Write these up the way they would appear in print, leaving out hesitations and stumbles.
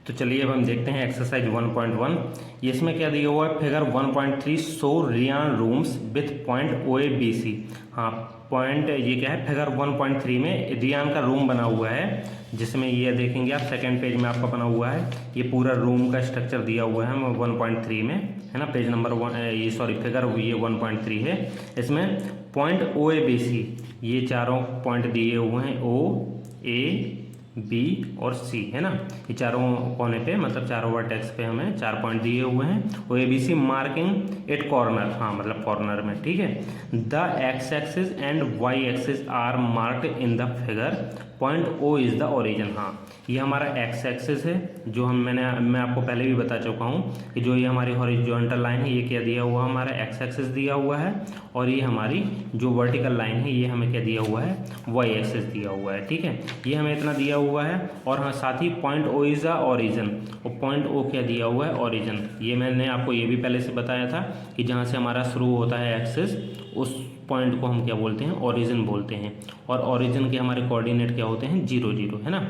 तो चलिए अब हम देखते हैं एक्सरसाइज 1.1। इसमें क्या दिया हुआ है, figure 1.3 show Riyan rooms with point O A B C. हाँ, पॉइंट ये क्या है, फिगर 1.3 में रियान का रूम बना हुआ है, जिसमें ये देखेंगे आप सेकंड पेज में आपका बना हुआ है। ये पूरा रूम का स्ट्रक्चर दिया हुआ है 1.3 में, है ना, पेज नंबर 1, ये सॉरी फिगर ये 1.3 है। इसमें पॉइंट ओ ए बी सी, ये चारों पॉइंट दिए हुए हैं, ओ ए बी और सी, है ना। ये चारों कोने पे मतलब चारों वर्टेक्स पे हमें 4 पॉइंट दिए हुए हैं। O A B C marking at corner, हाँ मतलब कॉर्नर में, ठीक है। The X axis and Y axis are marked in the figure, point O is the origin. हाँ, ये हमारा एक्स एक्सिस है, जो मैं आपको पहले भी बता चुका हूँ कि जो ये हमारी हॉरिजॉन्टल लाइन है, ये क्या दिया हुआ, हमारा एक्स एक्सिस दिया हुआ है, और ये हमारी जो वर्टिकल लाइन है ये हमें क्या दिया हुआ है, वाई एक्सिस दिया हुआ है, ठीक है। ये हमें इतना दिया हुआ है, और हाँ साथ ही point O is the origin, और पॉइंट ओ क्या दिया हुआ है, ओरिजिन। ये मैंने आपको ये भी पहले से बताया था कि जहाँ से हमारा शुरू होता है एक्सिस, उस पॉइंट को हम क्या बोलते हैं, ओरिजिन बोलते हैं। और ओरिजिन के हमारे कोऑर्डिनेट क्या होते हैं, 0 0, है ना।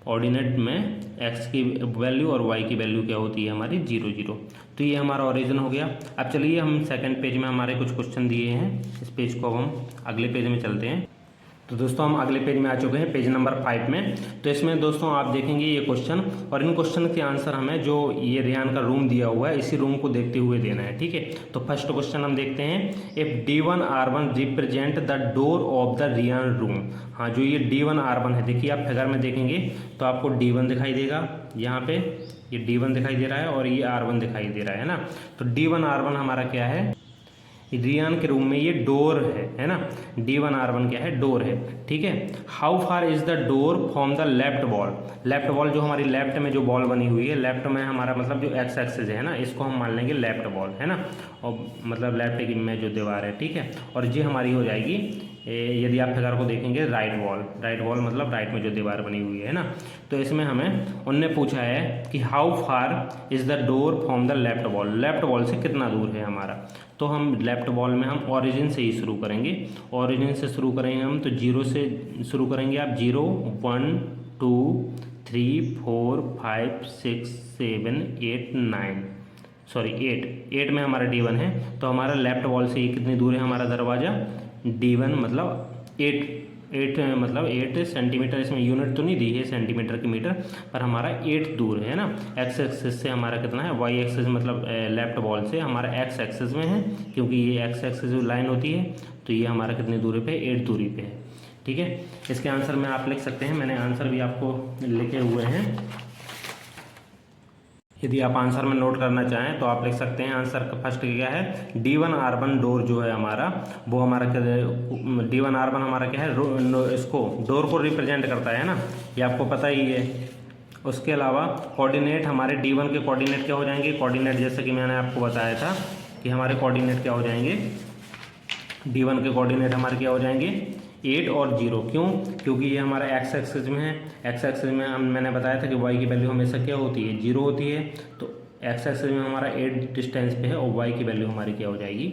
ऑर्डिनेट में x की वैल्यू और y की वैल्यू क्या होती है हमारी, 0 0। तो ये हमारा ओरिजिन हो गया। अब चलिए हम सेकंड पेज में हमारे कुछ क्वेश्चन दिए हैं, इस पेज को हम अगले पेज में चलते हैं। तो दोस्तों हम अगले पेज में आ चुके हैं, पेज नंबर 5 में। तो इसमें दोस्तों आप देखेंगे ये क्वेश्चन, और इन क्वेश्चन के आंसर हमें जो ये रियान का रूम दिया हुआ है, इसी रूम को देखते हुए देना है, ठीक है। तो फर्स्ट क्वेश्चन हम देखते हैं, if D1R1 represent the door of the Riyan room. हाँ, जो ये D1R1 है, देखिए आप फिगर में देखेंगे तो आपको D1 दिखाई देगा, यहाँ पे ये D1 दिखाई दे रहा है, और ये R1 दिखाई दे रहा है ना। तो D1R1 हमारा क्या है, रियान के रूम में ये डोर है ना। D1R1 क्या है, डोर है, ठीक है। How far is the door from the left wall. Left wall जो हमारी लेफ्ट में जो वॉल बनी हुई है, लेफ्ट में हमारा मतलब जो एक्स एक्सिस है ना, इसको हम मान लेंगे लेफ्ट वॉल, है ना, और मतलब लेफ्ट में जो दीवार है, ठीक है। और ये हमारी हो जाएगी, यदि आप फिगर को देखेंगे, राइट वॉल मतलब राइट में जो दीवार बनी हुई है ना। तो इसमें हमें उनने पूछा है कि how far is the door from the left wall से कितना दूर है हमारा। तो हम लेफ्ट वॉल में हम ओरिजिन से ही शुरू करेंगे, ओरिजिन से शुरू करेंगे हम, तो 0 से शुरू करेंगे आप, 0 1 2 3 4 5 6 7 8 9, सॉरी 8 में हमारा D1 है। तो हमारा लेफ्ट वॉल से ही कितनी दूर है हमारा दरवाज़ा, D1 मतलब 8 मतलब 8 सेंटीमीटर, इसमें यूनिट तो नहीं दी है सेंटीमीटर की मीटर, पर हमारा 8 दूर है ना। एक्स एक्सिस से हमारा कितना है, वाई एक्सिस मतलब लेफ्ट वॉल से हमारा एक्स एक्सिस में है, क्योंकि ये एक्स एक्सिस जो लाइन होती है, तो ये हमारा कितनी दूरी पे, 8 दूरी पे है, ठीक है। इसके आंसर में आप लिख सकते हैं, मैंने आंसर भी आपको लिखे हुए हैं, यदि आप आंसर में नोट करना चाहें तो आप लिख सकते हैं। आंसर का फर्स्ट क्या है, D1R1 डोर जो है हमारा, वो हमारा D1R1 हमारा क्या है, इसको डोर को रिप्रेजेंट करता है ना, ये आपको पता ही है। उसके अलावा कोऑर्डिनेट हमारे D1 के कोऑर्डिनेट क्या हो जाएंगे, कोऑर्डिनेट जैसे कि मैंने आपको बताया था कि हमारे कोऑर्डिनेट क्या हो जाएंगे, D1 के कोऑर्डिनेट हमारे क्या हो जाएंगे, 8 और 0। क्यों, क्योंकि ये हमारा एक्स एक्सिस में है। एक्स एक्सिस में मैंने बताया था कि वाई की वैल्यू हमेशा क्या होती है, 0 होती है। तो एक्स एक्सिस में हमारा 8 डिस्टेंस पे है, और वाई की वैल्यू हमारी क्या हो जाएगी,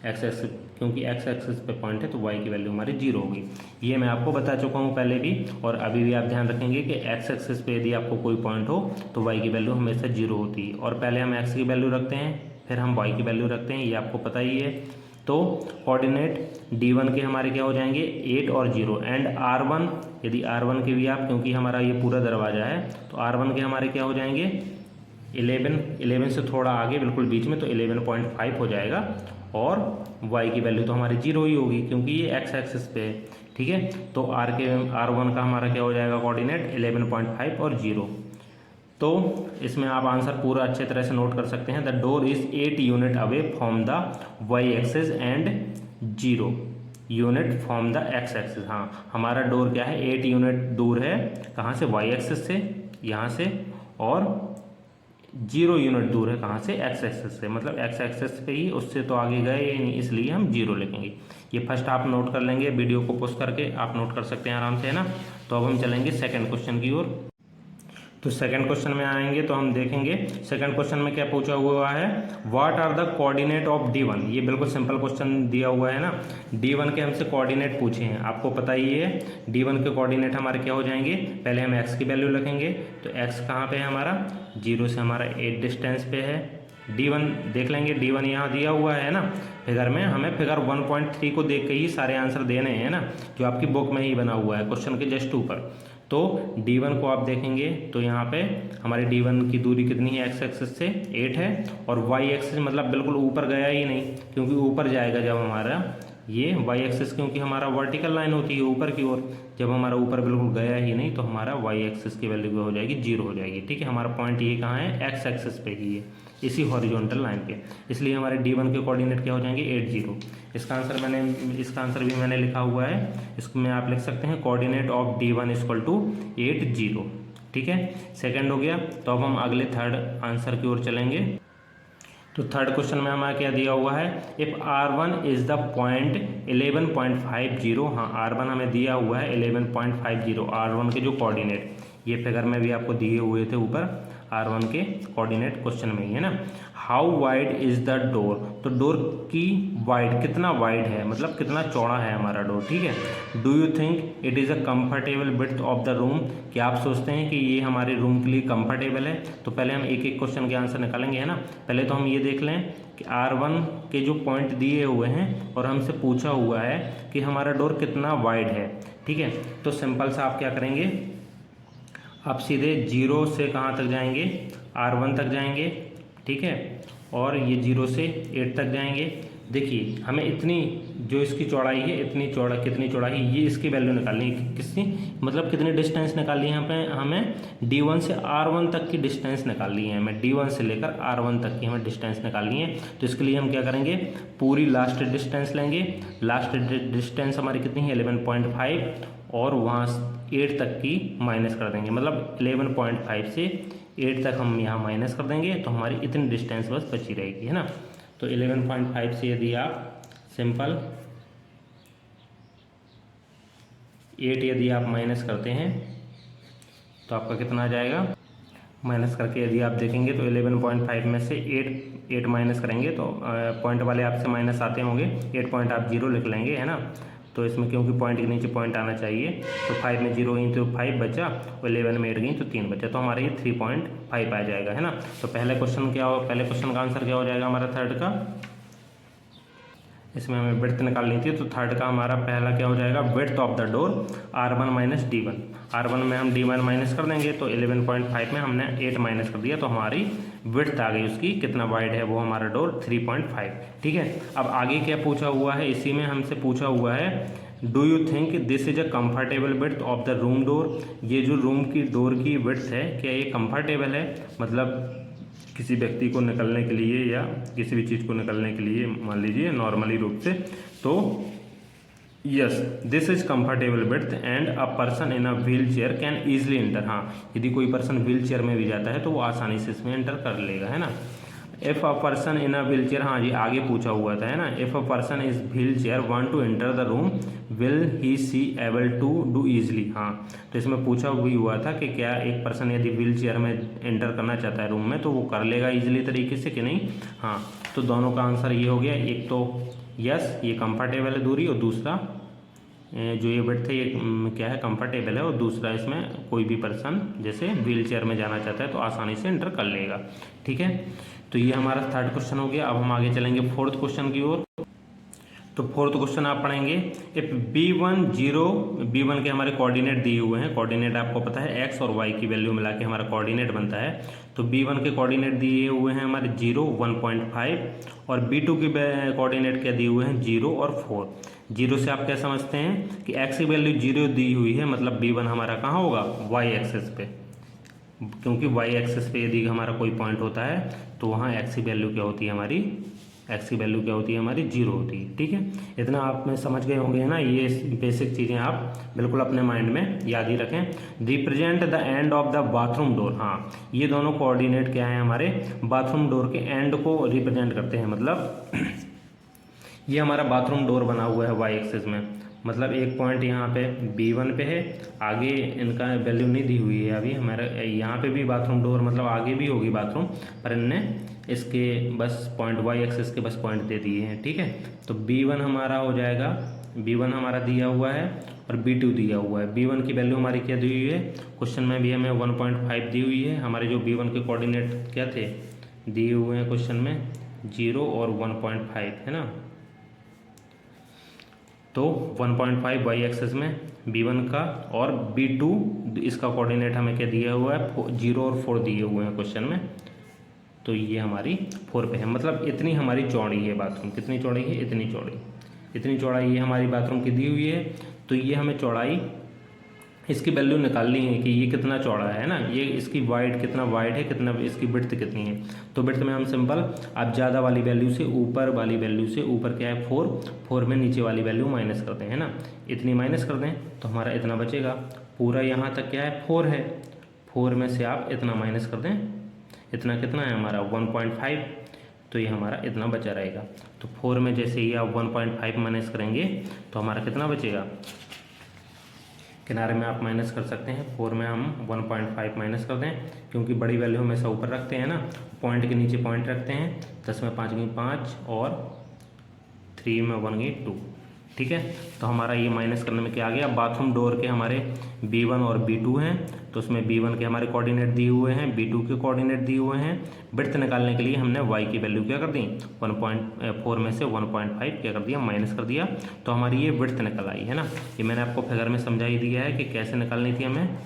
एक्स एक्सिस, क्योंकि एक्स एक्सिस पे पॉइंट है तो वाई की वैल्यू हमारी 0 होगी। ये मैं आपको बता चुका हूँ पहले भी, और अभी भी आप ध्यान रखेंगे कि एक्स एक्सिस पे यदि आपको कोई पॉइंट हो तो वाई की वैल्यू हमेशा 0 होती है, और पहले हम एक्स की वैल्यू रखते हैं, फिर हम वाई की वैल्यू रखते हैं, ये आपको पता ही है। तो कोऑर्डिनेट D1 के हमारे क्या हो जाएंगे, 8 और 0, एंड R1, यदि R1 के भी आप, क्योंकि हमारा ये पूरा दरवाज़ा है, तो R1 के हमारे क्या हो जाएंगे, 11 से थोड़ा आगे बिल्कुल बीच में, तो 11.5 हो जाएगा। और y की वैल्यू तो हमारी 0 ही होगी, क्योंकि ये एक्स एक्सिस पे है, ठीक है। तो R1 का हमारा क्या हो जाएगा कोऑर्डिनेट, 11.5 और 0। तो इसमें आप आंसर पूरा अच्छे तरह से नोट कर सकते हैं। The door is 8 unit away from the Y axis and 0 unit from the X axis. हाँ, हमारा डोर क्या है, 8 यूनिट दूर है, कहाँ से, वाई एक्सिस से, यहाँ से, और 0 यूनिट दूर है कहाँ से, एक्स एक्सिस से, मतलब एक्स एक्सिस पे ही, उससे तो आगे गए ही नहीं, इसलिए हम 0 लिखेंगे। ये फर्स्ट आप नोट कर लेंगे, वीडियो को पॉज करके आप नोट कर सकते हैं आराम से, है ना। तो अब हम चलेंगे सेकंड क्वेश्चन की ओर। तो सेकंड क्वेश्चन में आएंगे तो हम देखेंगे सेकंड क्वेश्चन में क्या पूछा हुआ है, what are the coordinate of D1। ये बिल्कुल सिंपल क्वेश्चन दिया हुआ है ना, D1 के हमसे कोऑर्डिनेट पूछे हैं, आपको पता ही है D1 के कोऑर्डिनेट हमारे क्या हो जाएंगे, पहले हम x की वैल्यू रखेंगे, तो x कहाँ पे है हमारा, 0 से हमारा 8 डिस्टेंस पे है। D1 देख लेंगे, D1 यहाँ दिया हुआ है ना फिगर में, हमें फिगर 1.3 को देख के ही सारे आंसर देने हैं ना, जो आपकी बुक में ही बना हुआ है क्वेश्चन के जस्ट ऊपर। तो D1 को आप देखेंगे तो यहाँ पे हमारी D1 की दूरी कितनी है, x एक्सिस से 8 है, और y एक्सिस मतलब बिल्कुल ऊपर गया ही नहीं, क्योंकि ऊपर जाएगा जब हमारा ये y एक्सिस, क्योंकि हमारा वर्टिकल लाइन होती है ऊपर की ओर, जब हमारा ऊपर बिल्कुल गया ही नहीं तो हमारा y एक्सिस की वैल्यू हो जाएगी 0 हो जाएगी। ठीक है, हमारा पॉइंट ये कहाँ है, x एक्सिस पे ही है, इसी हॉरिजॉन्टल लाइन पे, इसलिए हमारे D1 के कोऑर्डिनेट क्या हो जाएंगे 8 0। इसका आंसर भी मैंने लिखा हुआ है, इसमें आप लिख सकते हैं coordinate of D1 equal to 8 0। ठीक है, सेकंड हो गया। तो अब हम अगले थर्ड आंसर की ओर चलेंगे। तो थर्ड क्वेश्चन में हमारा क्या दिया हुआ है, if R1 is the point 11.50। हाँ, R1 हमें दिया हुआ है 11.50, R1 के जो कोऑर्डिनेट ये फिगर में भी आपको दिए हुए थे ऊपर, R1 के कोऑर्डिनेट क्वेश्चन में ही है ना। How wide is the door, तो डोर की वाइड कितना वाइड है, मतलब कितना चौड़ा है हमारा डोर। ठीक है, do you think it is a comfortable width of the room, क्या आप सोचते हैं कि ये हमारे रूम के लिए कंफर्टेबल है। तो पहले हम एक एक क्वेश्चन के आंसर निकालेंगे है ना। पहले तो हम ये देख लें कि R1 के जो पॉइंट दिए हुए हैं और हमसे पूछा हुआ है कि हमारा डोर कितना वाइड है। ठीक है, तो सिंपल सा आप क्या करेंगे, आप सीधे 0 से कहाँ तक जाएंगे, R1 तक जाएंगे। ठीक है, और ये 0 से 8 तक जाएंगे। देखिए हमें इतनी जो इसकी चौड़ाई है, इतनी चौड़ा कितनी चौड़ाई है, ये इसकी वैल्यू निकालनी है, किसकी मतलब कितनी डिस्टेंस निकालनी है यहाँ पे हमें, D1 से R1 तक की डिस्टेंस निकालनी है हमें, D1 से लेकर R1 तक की हमें डिस्टेंस निकालनी है। तो इसके लिए हम क्या करेंगे, पूरी लास्ट डिस्टेंस लेंगे। लास्ट डिस्टेंस हमारी कितनी है 11.5, और वहाँ 8 तक की माइनस कर देंगे, मतलब 11.5 से 8 तक हम यहाँ माइनस कर देंगे, तो हमारी इतनी डिस्टेंस बस बची रहेगी है ना। तो 11.5 से यदि आप सिंपल 8 यदि आप माइनस करते हैं तो आपका कितना आ जाएगा, माइनस करके यदि आप देखेंगे तो 11.5 में से 8 माइनस करेंगे तो पॉइंट वाले आपसे माइनस आते होंगे, 8 पॉइंट आप 0 लिख लेंगे है ना। तो इसमें क्योंकि पॉइंट के नीचे पॉइंट आना चाहिए, तो 5 में 0 गई तो 5 बचा, और 11 में 8 गई तो 3 बचा, तो हमारा ये 3.5 आ जाएगा है ना। तो पहले क्वेश्चन का आंसर क्या हो जाएगा हमारा थर्ड का, इसमें हमें विड्थ निकालनी थी, तो थर्ड का हमारा पहला क्या हो जाएगा, width of the door R1 minus D1। R1 में हम D1 माइनस कर देंगे, तो 11.5 में हमने 8 माइनस कर दिया, तो हमारी विड्थ आ गई उसकी, कितना वाइड है वो हमारा डोर 3.5। ठीक है, अब आगे क्या पूछा हुआ है, इसी में हमसे पूछा हुआ है, do you think this is a comfortable width of the room door. ये जो रूम की डोर की विड्थ है, क्या ये कंफर्टेबल है, मतलब किसी व्यक्ति को निकलने के लिए या किसी भी चीज़ को निकलने के लिए, मान लीजिए नॉर्मली रूप से, तो yes this is comfortable width and a person in a wheel chair can easily enter. हाँ, यदि कोई पर्सन व्हील चेयर में भी जाता है तो वो आसानी से इसमें एंटर कर लेगा है ना। If a person in a wheelchair, हाँ जी आगे पूछा हुआ था है ना, if a person is wheelchair want to enter the room will he see able to do easily. हाँ, तो इसमें पूछा भी हुआ था कि क्या एक पर्सन यदि व्हील चेयर में एंटर करना चाहता है रूम में, तो वो कर लेगा ईजिली तरीके से कि नहीं। हाँ, तो दोनों का आंसर ये हो गया, एक तो यस ये कंफर्टेबल है दूरी, और दूसरा जो ये विड्थ है ये क्या है, कंफर्टेबल है, और दूसरा इसमें कोई भी पर्सन जैसे व्हील चेयर में जाना चाहता है तो आसानी से एंटर कर लेगा। ठीक है, तो ये हमारा थर्ड क्वेश्चन हो गया। अब हम आगे चलेंगे फोर्थ क्वेश्चन की ओर। तो फोर्थ क्वेश्चन आप पढ़ेंगे, इफ B1 के हमारे कोऑर्डिनेट दिए हुए हैं, कोऑर्डिनेट आपको पता है x और y की वैल्यू मिला के हमारा कोऑर्डिनेट बनता है। तो B1 के कोऑर्डिनेट दिए हुए हैं हमारे 0 1.5, और B2 के कोऑर्डिनेट क्या दिए हुए हैं 0 और 4। 0 से आप क्या समझते हैं कि x की वैल्यू 0 दी हुई है, मतलब B1 हमारा कहाँ होगा, y एक्सिस पे, क्योंकि y एक्सिस पे यदि हमारा कोई पॉइंट होता है तो वहाँ x की वैल्यू क्या होती है हमारी, x की वैल्यू क्या होती है हमारी 0 होती है। ठीक है, इतना आप में समझ गए होंगे ना, ये बेसिक चीज़ें आप बिल्कुल अपने माइंड में याद ही रखें। Represent the end of the bathroom door, हाँ ये दोनों कोऑर्डिनेट क्या है हमारे, बाथरूम डोर के एंड को रिप्रेजेंट करते हैं, मतलब ये हमारा बाथरूम डोर बना हुआ है y एक्सिस में, मतलब एक पॉइंट यहाँ पे B1 पे है, आगे इनका वैल्यू नहीं दी हुई है अभी हमारे यहाँ पे भी बाथरूम डोर मतलब आगे भी होगी बाथरूम, पर इनने इसके बस पॉइंट y एक्सिस के बस पॉइंट दे दिए हैं, ठीक है। तो B1 हमारा हो जाएगा, B1 हमारा दिया हुआ है और B2 दिया हुआ है। B1 की वैल्यू हमारी क्या दी हुई है, क्वेश्चन में भी हमें 1.5 दी हुई है। हमारे जो B1 के कोऑर्डिनेट क्या थे दिए हुए हैं क्वेश्चन में, 0 और 1.5 है ना। तो 1.5 वाई एक्सेस में B1 का और B2 इसका कोऑर्डिनेट हमें क्या दिया हुआ है, 0 और 4 दिए हुए हैं क्वेश्चन में। तो ये हमारी 4 पे है, मतलब इतनी हमारी चौड़ी है बाथरूम। कितनी चौड़ी है, इतनी चौड़ी, इतनी चौड़ाई ये हमारी बाथरूम की दी हुई है। तो ये हमें चौड़ाई इसकी वैल्यू निकालनी है कि ये कितना चौड़ा है ना, ये इसकी वाइड कितना वाइड है, कितना इसकी विड्थ कितनी है। तो विड्थ में हम सिंपल आप ज़्यादा वाली वैल्यू से ऊपर वाली वैल्यू से ऊपर क्या है 4 में नीचे वाली वैल्यू माइनस करते हैं ना, इतनी माइनस कर दें तो हमारा इतना बचेगा। पूरा यहाँ तक क्या है 4 है, 4 में से आप इतना माइनस कर दें, इतना कितना है हमारा 1.5, तो ये हमारा इतना बचा रहेगा। तो 4 में जैसे ही आप 1.5 माइनस करेंगे तो हमारा कितना बचेगा, किनारे में आप माइनस कर सकते हैं। 4 में हम 1.5 माइनस कर दें, क्योंकि बड़ी वैल्यू हमेशा ऊपर रखते हैं ना, पॉइंट के नीचे पॉइंट रखते हैं। 10 में 5 गई 5 और 3 में 1 गई 2, ठीक है। तो हमारा ये माइनस करने में क्या आ गया, बाथरूम डोर के हमारे B1 और B2 हैं, तो उसमें B1 के हमारे कोऑर्डिनेट दिए हुए हैं, B2 के कोऑर्डिनेट दिए हुए हैं। विड्थ निकालने के लिए हमने y की वैल्यू क्या कर दी, 1.4 में से 1.5 क्या कर दिया, माइनस कर दिया। तो हमारी ये विड्थ निकल आई है ना। ये मैंने आपको फिगर में समझा ही दिया है कि कैसे निकालनी थी हमें।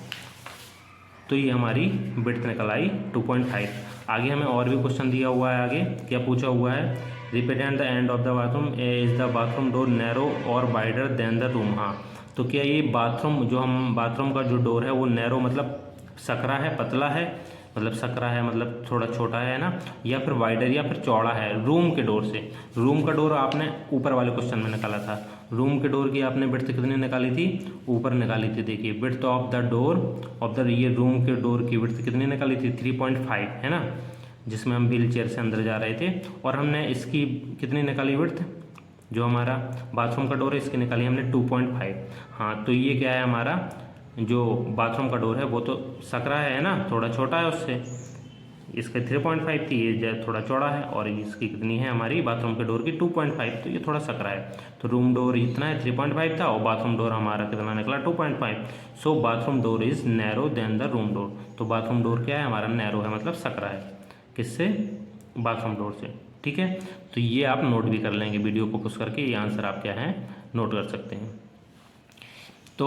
तो ये हमारी विड्थ निकल आई 2.5। आगे हमें और भी क्वेश्चन दिया हुआ है, आगे क्या पूछा हुआ है, represent the end of the bathroom is the bathroom door narrow और वाइडर देन द रूम। हाँ, तो क्या ये बाथरूम जो हम बाथरूम का जो डोर है वो नैरो मतलब सकरा है, पतला है, मतलब सकरा है मतलब थोड़ा छोटा है ना, या फिर वाइडर या फिर चौड़ा है रूम के डोर से। रूम का डोर आपने ऊपर वाले क्वेश्चन में निकाला था, रूम के डोर की आपने विड्थ कितनी निकाली थी, ऊपर निकाली थी। देखिए width of the door of the, ये रूम के डोर की विड्थ कितनी निकाली थी 3.5 है ना, जिसमें हम व्हील चेयर से अंदर जा रहे थे। और हमने इसकी कितनी निकाली विड्थ, जो हमारा बाथरूम का डोर है इसकी निकाली हमने 2.5। हाँ, तो ये क्या है हमारा जो बाथरूम का डोर है वो तो सकरा है ना, थोड़ा छोटा है उससे, इसके 3.5 थी, ये थोड़ा चौड़ा है, और इसकी कितनी है हमारी बाथरूम के डोर की 2.5, तो ये थोड़ा सकरा है। तो रूम डोर इतना है 3.5 था और बाथरूम डोर हमारा कितना निकला 2.5। So bathroom door is narrow than the room door. तो बाथरूम डोर क्या है हमारा, नैरो है मतलब सकरा है, किससे, बाथरूम डोर से, ठीक है। तो ये आप नोट भी कर लेंगे, वीडियो को पुश करके ये आंसर आप क्या है नोट कर सकते हैं। तो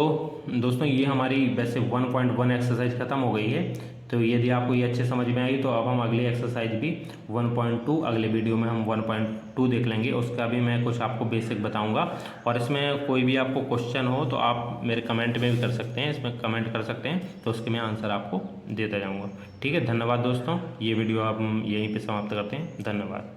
दोस्तों ये हमारी वैसे 1.1 एक्सरसाइज ख़त्म हो गई है। तो यदि आपको ये अच्छे समझ में आई तो अब हम अगली एक्सरसाइज भी 1.2 अगले वीडियो में हम 1.2 देख लेंगे, उसका भी मैं कुछ आपको बेसिक बताऊंगा। और इसमें कोई भी आपको क्वेश्चन हो तो आप मेरे कमेंट में भी कर सकते हैं, इसमें कमेंट कर सकते हैं, तो उसके मैं आंसर आपको देता जाऊँगा। ठीक है, धन्यवाद दोस्तों, ये वीडियो आप यहीं पर समाप्त करते हैं, धन्यवाद।